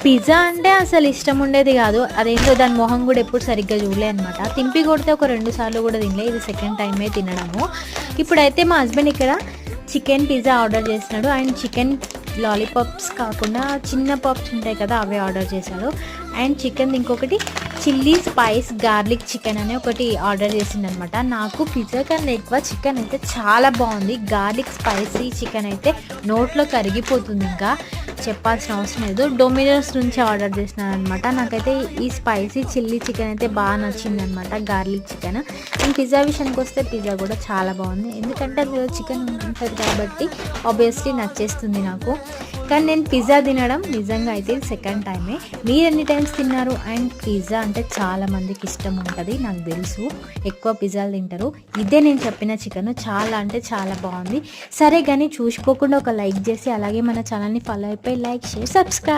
Pizza అంటే అసలు ఇష్టం ఉండేది కాదు. అదేంటో దాని మొహం కూడా ఎప్పుడు సరిగ్గా చూడలే అనమాట. తింపి కొడితే ఒక 2 సార్లు కూడా తినలే. ఇది సెకండ్ టైమే తినడము. ఇప్పుడైతే మా హస్బెండ్ ఇక్కడ చికెన్ పిజ్జా ఆర్డర్ చేసినాడు. అండ్ చికెన్ లాలీపాప్స్ కాకుండా చిన్న పాప్స్ ఉంటాయి కదా, అవి ఆర్డర్ చేశాడు. అండ్ చికెన్ ఇంకొకటి చిల్లీ స్పైస్ గార్లిక్ చికెన్ అని ఒకటి ఆర్డర్ చేసింది అనమాట. నాకు పిజ్జా కన్నా ఎక్కువ చికెన్ అయితే చాలా బాగుంది. గార్లిక్ స్పైసీ చికెన్ అయితే నోట్లో కరిగిపోతుంది, ఇంకా చెప్పాల్సిన అవసరం లేదు. డొమినోస్ నుంచి ఆర్డర్ చేసినాను అనమాట. నాకైతే ఈ స్పైసీ చిల్లీ చికెన్ అయితే బాగా నచ్చింది అనమాట, గార్లిక్ చికెన్. అండ్ పిజ్జా విషయానికి వస్తే పిజ్జా కూడా చాలా బాగుంది, ఎందుకంటే అందులో చికెన్ ఉంటుంది కాబట్టి ఆబ్వియస్లీ నచ్చేస్తుంది నాకు. కానీ నేను పిజ్జా తినడం నిజంగా అయితే ఇది సెకండ్ టైమే. మీరు ఎన్ని టైమ్స్ తిన్నారు? అండ్ పిజ్జా అంటే చాలా మందికి ఇష్టం ఉంటుంది, నాకు తెలుసు, ఎక్కువ పిజ్జాలు తింటారు. ఇదే నేను చెప్పిన చికెన్ చాలా అంటే చాలా బాగుంది. సరే కానీ చూసిపోకుండా ఒక లైక్ చేసి అలాగే మన ఛానల్ని ఫాలో అయిపోయి లైక్, షేర్, సబ్స్క్రైబ్.